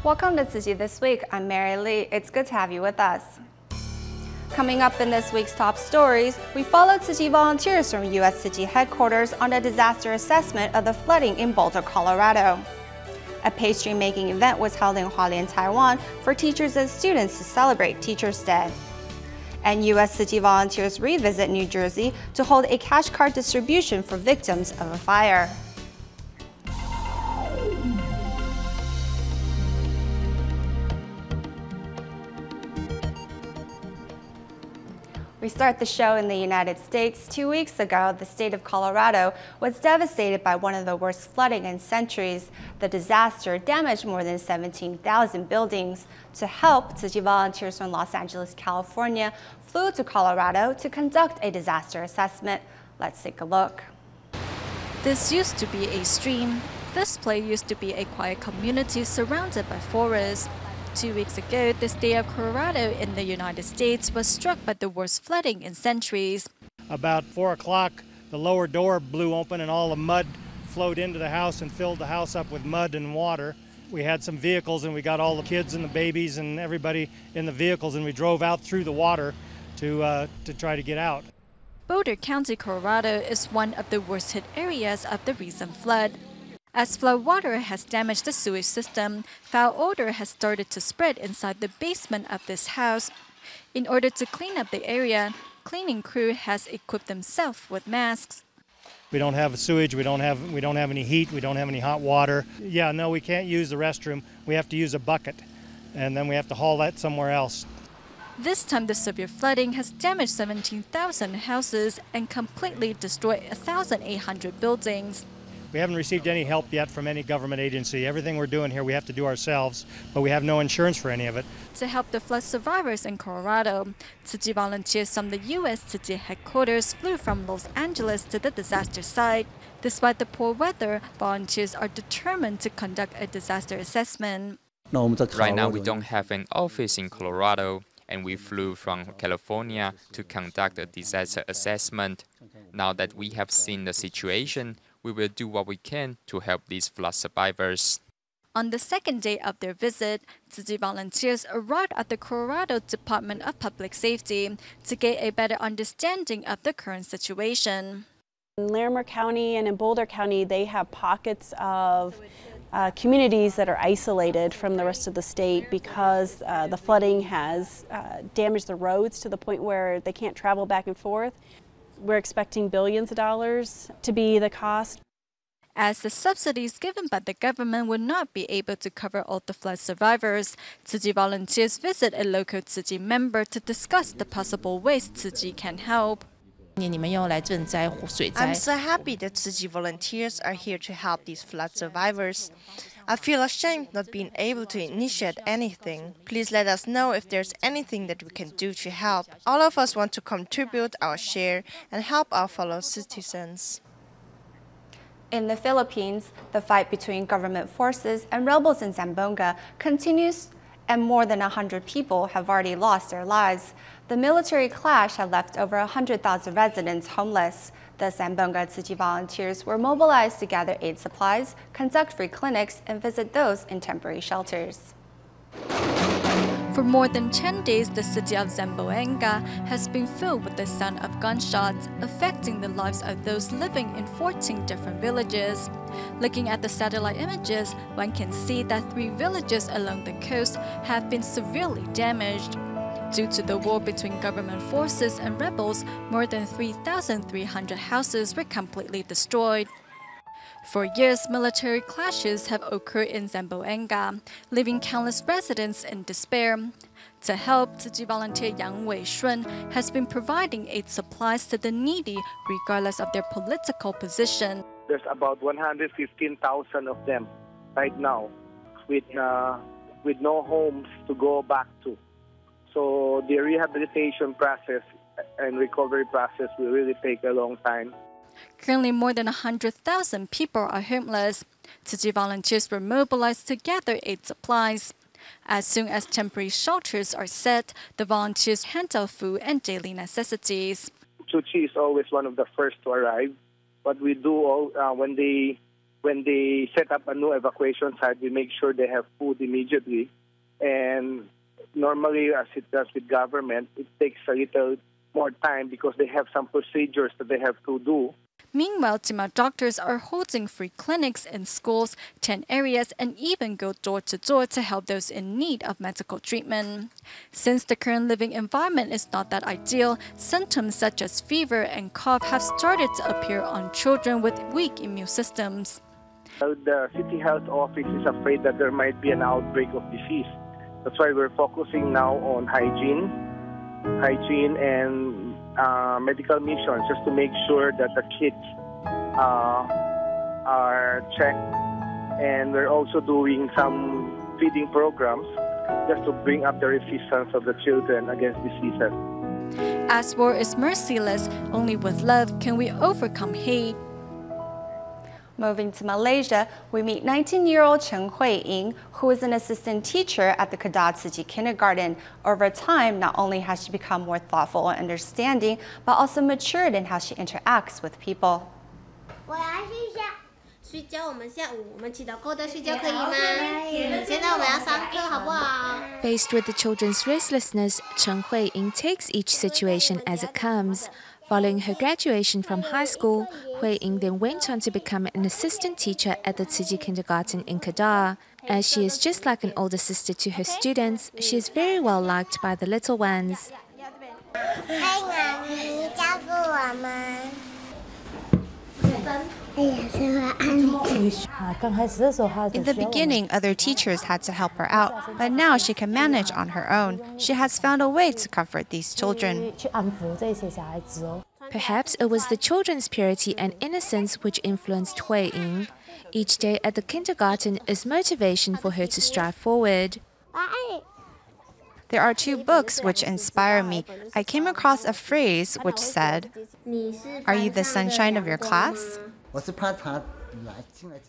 Welcome to Tzu Chi This Week. I'm Mary Lee. It's good to have you with us. Coming up in this week's top stories, we followed Tzu Chi volunteers from U.S. Tzu Chi headquarters on a disaster assessment of the flooding in Boulder, Colorado. A pastry-making event was held in Hualien, Taiwan for teachers and students to celebrate Teachers' Day. And U.S. Tzu Chi volunteers revisit New Jersey to hold a cash card distribution for victims of a fire. We start the show in the United States. 2 weeks ago, the state of Colorado was devastated by one of the worst flooding in centuries. The disaster damaged more than 17,000 buildings. To help, Tzu Chi volunteers from Los Angeles, California, flew to Colorado to conduct a disaster assessment. Let's take a look. This used to be a stream. This place used to be a quiet community surrounded by forests. 2 weeks ago, the state of Colorado in the United States was struck by the worst flooding in centuries. About 4 o'clock, the lower door blew open and all the mud flowed into the house and filled the house up with mud and water. We had some vehicles and we got all the kids and the babies and everybody in the vehicles, and we drove out through the water to try to get out. Boulder County, Colorado is one of the worst hit areas of the recent flood. As floodwater has damaged the sewage system, foul odor has started to spread inside the basement of this house. In order to clean up the area, cleaning crew has equipped themselves with masks. We don't have sewage, we don't have any heat, we don't have any hot water. Yeah, no, we can't use the restroom. We have to use a bucket, and then we have to haul that somewhere else. This time, the severe flooding has damaged 17,000 houses and completely destroyed 1,800 buildings. We haven't received any help yet from any government agency. Everything we're doing here we have to do ourselves, but we have no insurance for any of it. To help the flood survivors in Colorado, Tzu Chi volunteers from the U.S. Tzu Chi headquarters flew from Los Angeles to the disaster site. Despite the poor weather, volunteers are determined to conduct a disaster assessment. Right now, we don't have an office in Colorado, and we flew from California to conduct a disaster assessment. Now that we have seen the situation, we will do what we can to help these flood survivors. On the second day of their visit, Tzu Chi volunteers arrived at the Colorado Department of Public Safety to get a better understanding of the current situation. In Larimer County and in Boulder County, they have pockets of communities that are isolated from the rest of the state because the flooding has damaged the roads to the point where they can't travel back and forth. We're expecting billions of dollars to be the cost. As the subsidies given by the government would not be able to cover all the flood survivors, Tzu Chi volunteers visit a local Tzu Chi member to discuss the possible ways Tzu Chi can help. I'm so happy that Tzu Chi volunteers are here to help these flood survivors. I feel ashamed not being able to initiate anything. Please let us know if there's anything that we can do to help. All of us want to contribute our share and help our fellow citizens. In the Philippines, the fight between government forces and rebels in Zamboanga continues, and more than 100 people have already lost their lives. The military clash had left over 100,000 residents homeless. The Zamboanga Tzu Chi volunteers were mobilized to gather aid supplies, conduct free clinics, and visit those in temporary shelters. For more than 10 days, the city of Zamboanga has been filled with the sound of gunshots, affecting the lives of those living in 14 different villages. Looking at the satellite images, one can see that 3 villages along the coast have been severely damaged. Due to the war between government forces and rebels, more than 3,300 houses were completely destroyed. For years, military clashes have occurred in Zamboanga, leaving countless residents in despair. To help, Tzu Chi volunteer Yang Wei-shun has been providing aid supplies to the needy regardless of their political position. There's about 115,000 of them right now with no homes to go back to. So the rehabilitation process and recovery process will really take a long time. Currently, more than 100,000 people are homeless. Tzu Chi volunteers were mobilized to gather aid supplies. As soon as temporary shelters are set, the volunteers hand out food and daily necessities. Tzu Chi is always one of the first to arrive. What we do when they when they set up a new evacuation site, we make sure they have food immediately. And normally, as it does with government, it takes a little more time because they have some procedures that they have to do. Meanwhile, Timao doctors are holding free clinics in schools, 10 areas, and even go door to door to help those in need of medical treatment. Since the current living environment is not that ideal, symptoms such as fever and cough have started to appear on children with weak immune systems. The city health office is afraid that there might be an outbreak of disease. That's why we're focusing now on hygiene and medical missions, just to make sure that the kids are checked. And we're also doing some feeding programs just to bring up the resistance of the children against diseases. As war is merciless, only with love can we overcome hate. Moving to Malaysia, we meet 19-year-old Chen Hui-ying, who is an assistant teacher at the Kedah Tzu Chi Kindergarten. Over time, not only has she become more thoughtful and understanding, but also matured in how she interacts with people. Faced with the children's restlessness, Chen Hui-ying takes each situation as it comes. Following her graduation from high school, Hui-ying then went on to become an assistant teacher at the Tzu Chi Kindergarten in Kedah. As she is just like an older sister to her students, she is very well liked by the little ones. In the beginning, other teachers had to help her out, but now she can manage on her own. She has found a way to comfort these children. Perhaps it was the children's purity and innocence which influenced Hui-ying. Each day at the kindergarten is motivation for her to strive forward. There are 2 books which inspire me. I came across a phrase which said, "Are you the sunshine of your class?"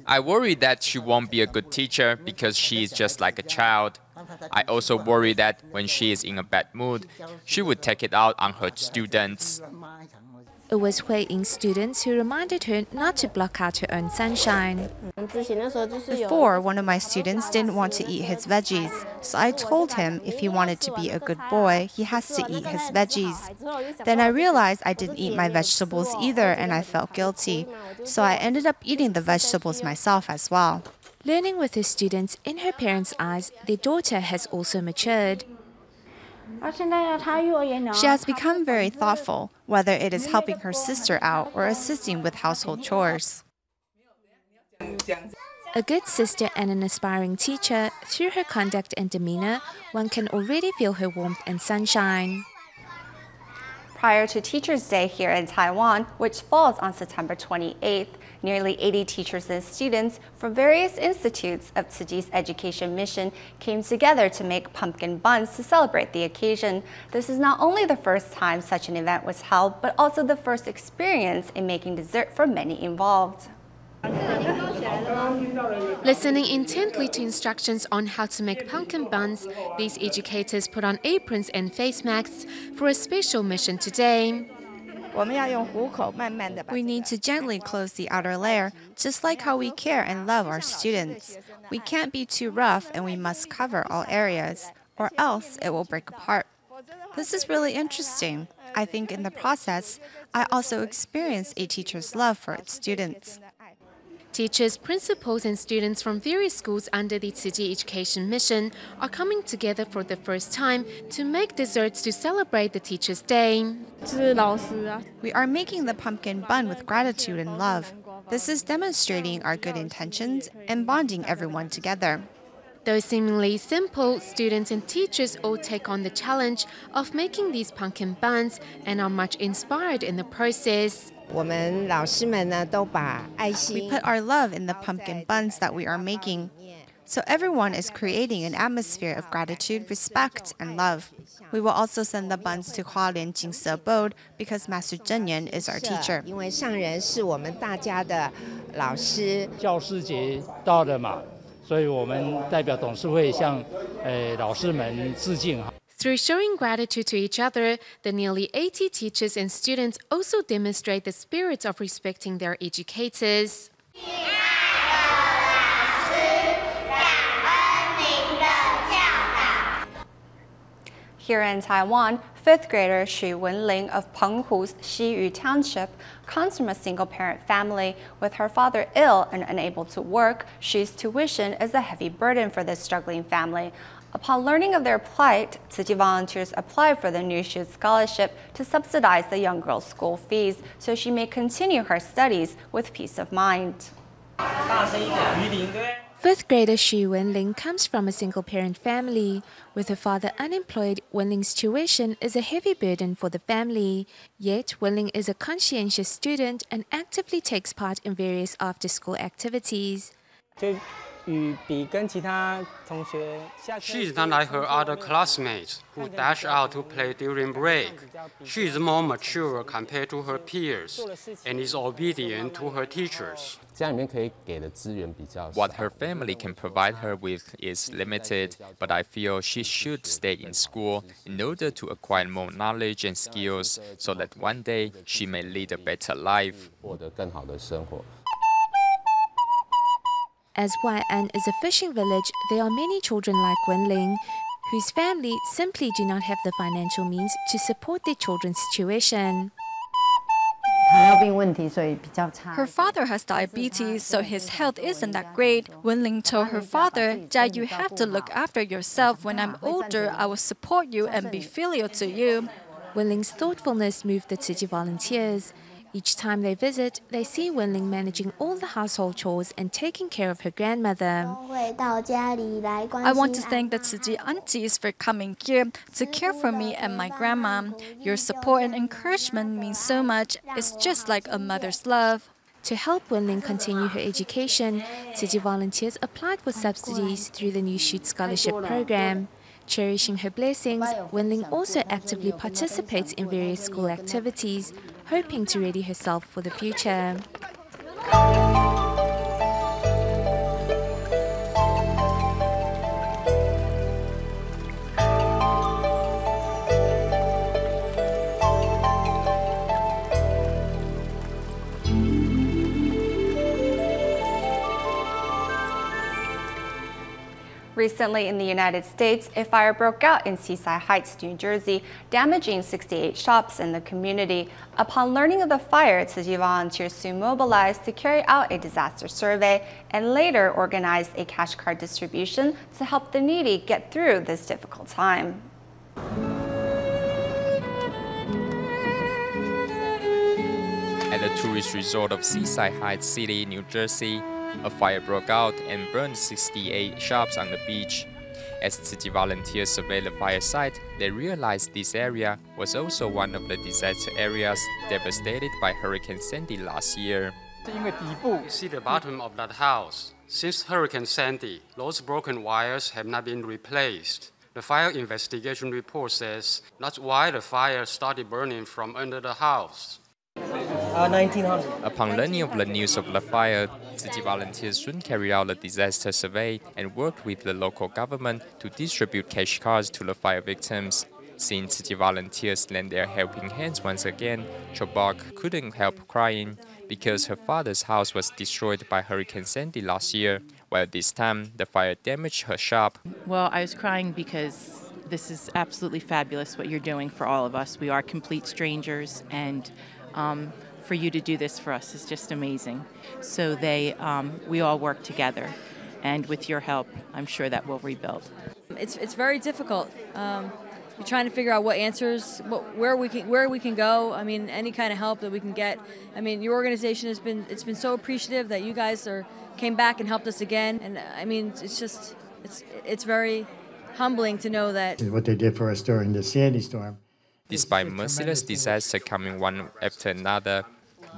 I worry that she won't be a good teacher because she is just like a child. I also worry that when she is in a bad mood, she would take it out on her students. It was Hui-ying's students who reminded her not to block out her own sunshine. Before, one of my students didn't want to eat his veggies, so I told him if he wanted to be a good boy, he has to eat his veggies. Then I realized I didn't eat my vegetables either, and I felt guilty, so I ended up eating the vegetables myself as well. Learning with her students, in her parents' eyes, their daughter has also matured. She has become very thoughtful, whether it is helping her sister out or assisting with household chores. A good sister and an aspiring teacher, through her conduct and demeanor, one can already feel her warmth and sunshine. Prior to Teachers' Day here in Taiwan, which falls on September 28th, nearly 80 teachers and students from various institutes of Tzu Chi's education mission came together to make pumpkin buns to celebrate the occasion. This is not only the first time such an event was held, but also the first experience in making dessert for many involved. Listening intently to instructions on how to make pumpkin buns, these educators put on aprons and face masks for a special mission today. We need to gently close the outer layer, just like how we care and love our students. We can't be too rough and we must cover all areas, or else it will break apart. This is really interesting. I think in the process, I also experienced a teacher's love for its students. Teachers, principals, and students from various schools under the Tzu Chi Education Mission are coming together for the first time to make desserts to celebrate the Teachers' Day. We are making the pumpkin bun with gratitude and love. This is demonstrating our good intentions and bonding everyone together. Though seemingly simple, students and teachers all take on the challenge of making these pumpkin buns and are much inspired in the process. We put our love in the pumpkin buns that we are making. So everyone is creating an atmosphere of gratitude, respect, and love. We will also send the buns to Hualien Jingse Abode because Master Zhen Yan is our teacher. 所以我们代表董事会向老师们致敬。 Through showing gratitude to each other, the nearly 80 teachers and students also demonstrate the spirit of respecting their educators. Here in Taiwan, 5th grader Xu Wenling of Penghu's Xiyu Township comes from a single-parent family. With her father ill and unable to work, Xu's tuition is a heavy burden for this struggling family. Upon learning of their plight, Tzu Chi volunteers applied for the new Xu scholarship to subsidize the young girl's school fees so she may continue her studies with peace of mind. 5th grader Xu Wenling comes from a single-parent family. With her father unemployed, Wenling's tuition is a heavy burden for the family. Yet, Wenling is a conscientious student and actively takes part in various after-school activities. She is not like her other classmates who dash out to play during break. She is more mature compared to her peers and is obedient to her teachers. What her family can provide her with is limited, but I feel she should stay in school in order to acquire more knowledge and skills so that one day she may lead a better life. As Wai'an is a fishing village, there are many children like Wenling, whose family simply do not have the financial means to support their children's tuition. Her father has diabetes, so his health isn't that great. Wenling told her father, "Dad, you have to look after yourself. When I'm older, I will support you and be filial to you." Wenling's thoughtfulness moved the Tzu Chi volunteers. Each time they visit, they see Wenling managing all the household chores and taking care of her grandmother. I want to thank the Tzu Chi aunties for coming here to care for me and my grandma. Your support and encouragement means so much. It's just like a mother's love. To help Wenling continue her education, Tzu Chi volunteers applied for subsidies through the New Shoot Scholarship Program. Cherishing her blessings, Wenling also actively participates in various school activities, hoping to ready herself for the future. Recently in the United States, a fire broke out in Seaside Heights, New Jersey, damaging 68 shops in the community. Upon learning of the fire, Tzu Chi volunteers soon mobilized to carry out a disaster survey and later organized a cash card distribution to help the needy get through this difficult time. At the tourist resort of Seaside Heights City, New Jersey, a fire broke out and burned 68 shops on the beach. As Tzu Chi volunteers surveyed the fire site, they realized this area was also one of the disaster areas devastated by Hurricane Sandy last year. See the bottom of that house. Since Hurricane Sandy, those broken wires have not been replaced. The fire investigation report says that's why the fire started burning from under the house. 1900. Upon learning of the news of the fire, Tzu Chi volunteers soon carried out a disaster survey and worked with the local government to distribute cash cards to the fire victims. Seeing Tzu Chi volunteers lend their helping hands once again, Chobok couldn't help crying because her father's house was destroyed by Hurricane Sandy last year, while this time the fire damaged her shop. Well, I was crying because this is absolutely fabulous what you're doing for all of us. We are complete strangers, and for you to do this for us is just amazing. So we all work together, and with your help, I'm sure that we'll rebuild. It's very difficult. You're trying to figure out what answers, where we can go. I mean, any kind of help that we can get. I mean, your organization has been so appreciative that you guys came back and helped us again. And I mean, it's very humbling to know that what they did for us during the Sandy storm. Despite merciless disasters coming one after another,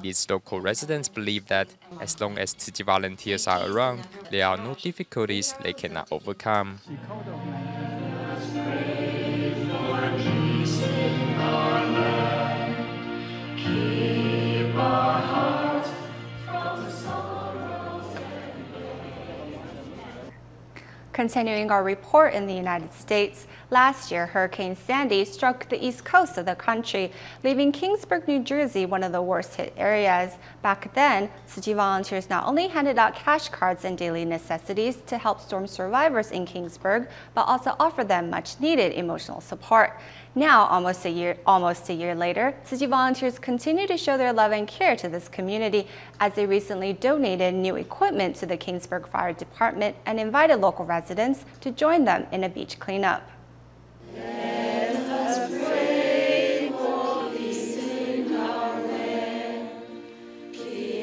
these local residents believe that as long as Tzu Chi volunteers are around, there are no difficulties they cannot overcome. Continuing our report in the United States, last year Hurricane Sandy struck the east coast of the country, leaving Kingsburg, New Jersey one of the worst hit areas. Back then, Tzu Chi volunteers not only handed out cash cards and daily necessities to help storm survivors in Kingsburg, but also offered them much needed emotional support. Now, almost a year later, Tzu Chi volunteers continue to show their love and care to this community as they recently donated new equipment to the Kingsburg Fire Department and invited local residents to join them in a beach cleanup.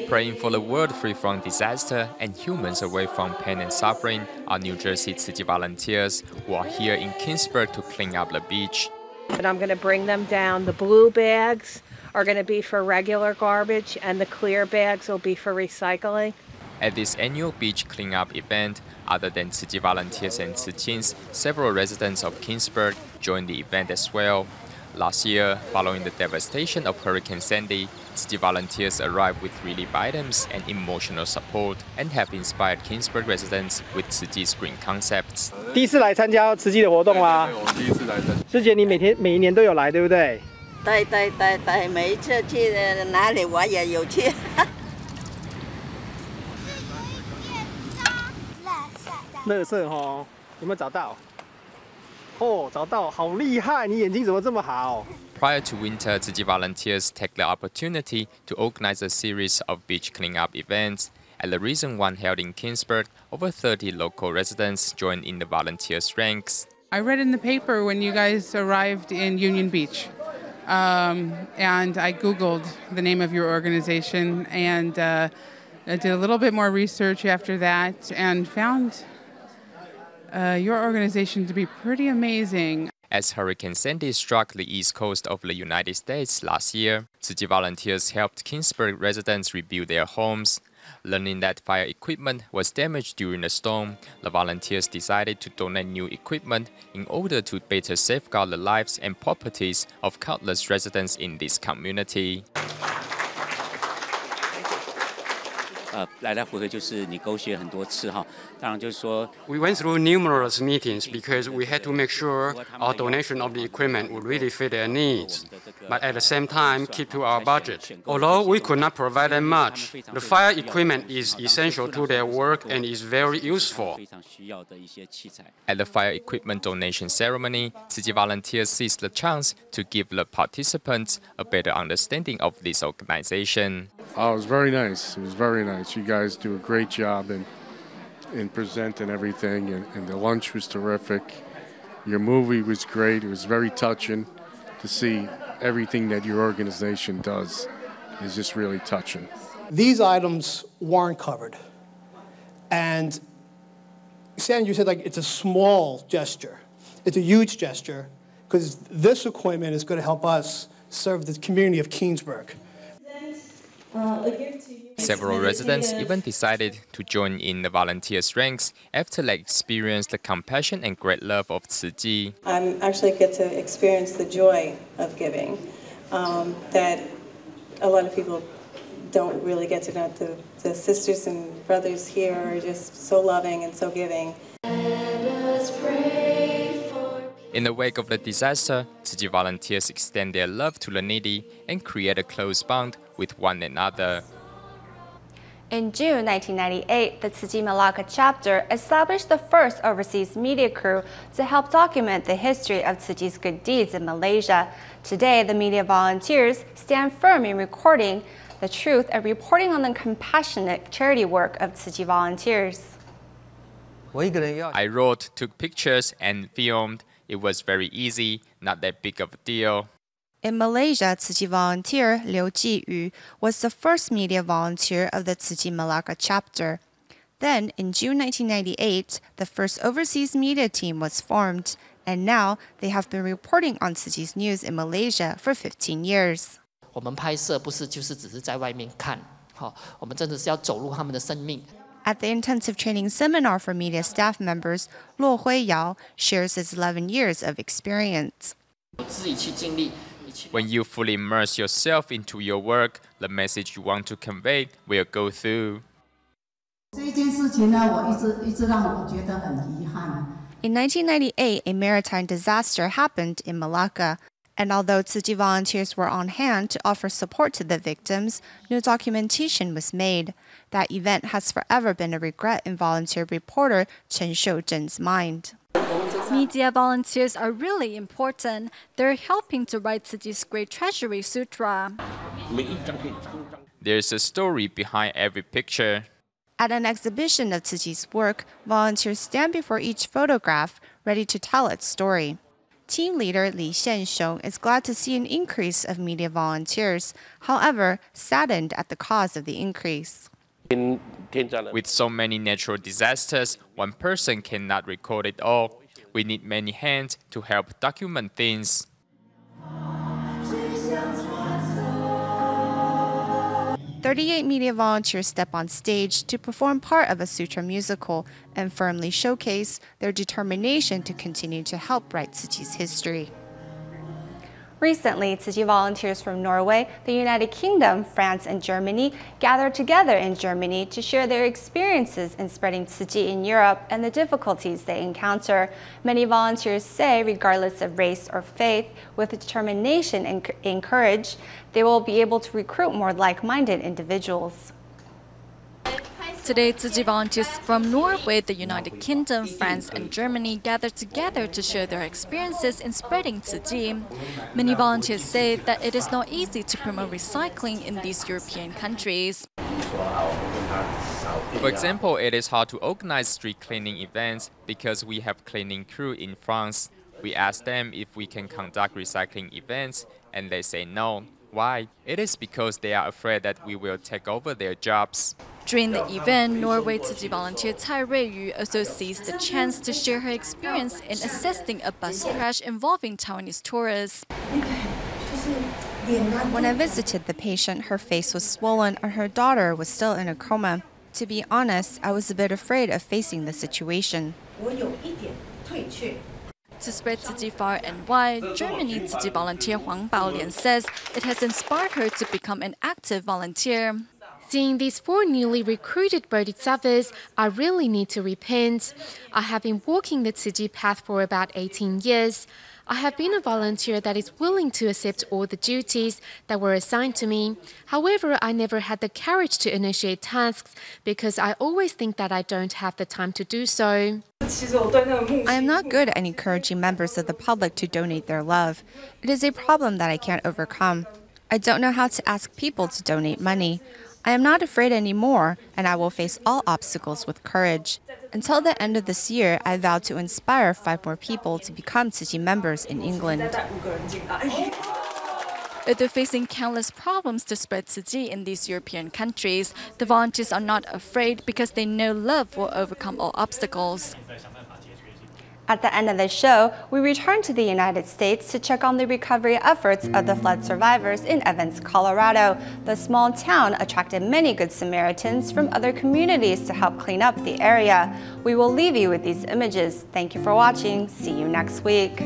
Praying for the world free from disaster and humans away from pain and suffering are New Jersey Tzu Chi volunteers who are here in Kingsburg to clean up the beach. And I'm going to bring them down. The blue bags are going to be for regular garbage and the clear bags will be for recycling. At this annual beach cleanup event, other than Tzu Chi volunteers and Tzu Chins, several residents of Kingsburg joined the event as well. Last year, following the devastation of Hurricane Sandy, Tzu Chi volunteers arrived with relief items and emotional support and have inspired Kingsburg residents with Tzu Chi's green concepts. 第一次来参加慈济的活动吗？对，我第一次来参加。师姐，你每一年都有来，对不对？对，每一次去哪里我也有去。垃圾哦，有没有找到？哦，找到，好厉害！你眼睛怎么这么好？ Prior to winter, Tzu Chi volunteers take the opportunity to organize a series of beach cleanup events. At the recent one held in Kingsburg, over 30 local residents joined in the volunteers' ranks. I read in the paper when you guys arrived in Union Beach, and I Googled the name of your organization and I did a little bit more research after that and found your organization to be pretty amazing. As Hurricane Sandy struck the east coast of the United States last year, Tzu Chi volunteers helped Kingsburg residents rebuild their homes. Learning that fire equipment was damaged during the storm, the volunteers decided to donate new equipment in order to better safeguard the lives and properties of countless residents in this community. 来来回回就是negotiate很多次哈，当然就是说 We went through numerous meetings because we had to make sure our donation of the equipment would really fit their needs, but at the same time keep to our budget. Although we could not provide them much, the fire equipment is essential to their work and is very useful. At the fire equipment donation ceremony, Tzu Chi volunteers seized the chance to give the participants a better understanding of this organization. Oh, it was very nice. It was very nice. You guys do a great job in presenting everything, and the lunch was terrific. Your movie was great. It was very touching to see everything that your organization does. Is just really touching. These items weren't covered, and Sandy, you said like it's a small gesture. It's a huge gesture because this equipment is going to help us serve the community of Kingsburg. Several residents even decided to join in the volunteers' ranks after they experienced the compassion and great love of Tzu Chi. I actually get to experience the joy of giving that a lot of people don't really get to know. The sisters and brothers here are just so loving and so giving. In the wake of the disaster, Tzu Chi volunteers extend their love to the needy and create a close bond with one another. In June 1998, the Tzu Chi Malacca chapter established the first overseas media crew to help document the history of Tzu Chi's good deeds in Malaysia. Today, the media volunteers stand firm in recording the truth and reporting on the compassionate charity work of Tzu Chi volunteers. I wrote, took pictures, and filmed. It was very easy, not that big of a deal. In Malaysia, Tzu Chi volunteer Liu Jiyu was the first media volunteer of the Tzu Chi Malacca chapter. Then, in June 1998, the first overseas media team was formed, and now they have been reporting on Tzu Chi's news in Malaysia for 15 years. 我们拍摄不是就是只是在外面看，好，我们真的是要走入他们的生命。 At the intensive training seminar for media staff members, Luo Huiyao shares his 11 years of experience. When you fully immerse yourself into your work, the message you want to convey will go through. 这件事情呢，我一直让我觉得很遗憾。In 1998, a maritime disaster happened in Malacca, and although Tzu Chi volunteers were on hand to offer support to the victims, no documentation was made. That event has forever been a regret in volunteer reporter Chen Shouzhen's mind. Media volunteers are really important. They're helping to write Tzu Chi's Great Treasury Sutra. There's a story behind every picture. At an exhibition of Tzu Chi's work, volunteers stand before each photograph, ready to tell its story. Team leader Li Xianxiong is glad to see an increase of media volunteers, however, saddened at the cause of the increase. With so many natural disasters, one person cannot record it all. We need many hands to help document things. "38 media volunteers step on stage to perform part of a sutra musical and firmly showcase their determination to continue to help write Tzu Chi's history." Recently, Tzu Chi volunteers from Norway, the United Kingdom, France, and Germany gathered together in Germany to share their experiences in spreading Tzu Chi in Europe and the difficulties they encounter. Many volunteers say, regardless of race or faith, with determination and courage, they will be able to recruit more like-minded individuals. Today, Tzu Chi volunteers from Norway, the United Kingdom, France, and Germany gathered together to share their experiences in spreading Tzu Chi. Many volunteers say that it is not easy to promote recycling in these European countries. For example, it is hard to organize street cleaning events because we have cleaning crew in France. We ask them if we can conduct recycling events, and they say no. Why? It is because they are afraid that we will take over their jobs. During the event, Norway Tzu Chi volunteer Cai Ruiyu also seized the chance to share her experience in assisting a bus crash involving Taiwanese tourists. When I visited the patient, her face was swollen and her daughter was still in a coma. To be honest, I was a bit afraid of facing the situation. To spread Tzu Chi far and wide, Germany Tzu Chi volunteer Huang Baolian says it has inspired her to become an active volunteer. Seeing these 4 newly recruited bodhisattvas, I really need to repent. I have been walking the Tzu Chi path for about 18 years. I have been a volunteer that is willing to accept all the duties that were assigned to me. However, I never had the courage to initiate tasks because I always think that I don't have the time to do so. I am not good at encouraging members of the public to donate their love. It is a problem that I can't overcome. I don't know how to ask people to donate money. I am not afraid anymore, and I will face all obstacles with courage. Until the end of this year, I vow to inspire 5 more people to become Tzu Chi members in England. Although facing countless problems to spread Tzu Chi in these European countries, the volunteers are not afraid because they know love will overcome all obstacles. At the end of the show, we return to the United States to check on the recovery efforts of the flood survivors in Evans, Colorado. The small town attracted many Good Samaritans from other communities to help clean up the area. We will leave you with these images. Thank you for watching. See you next week.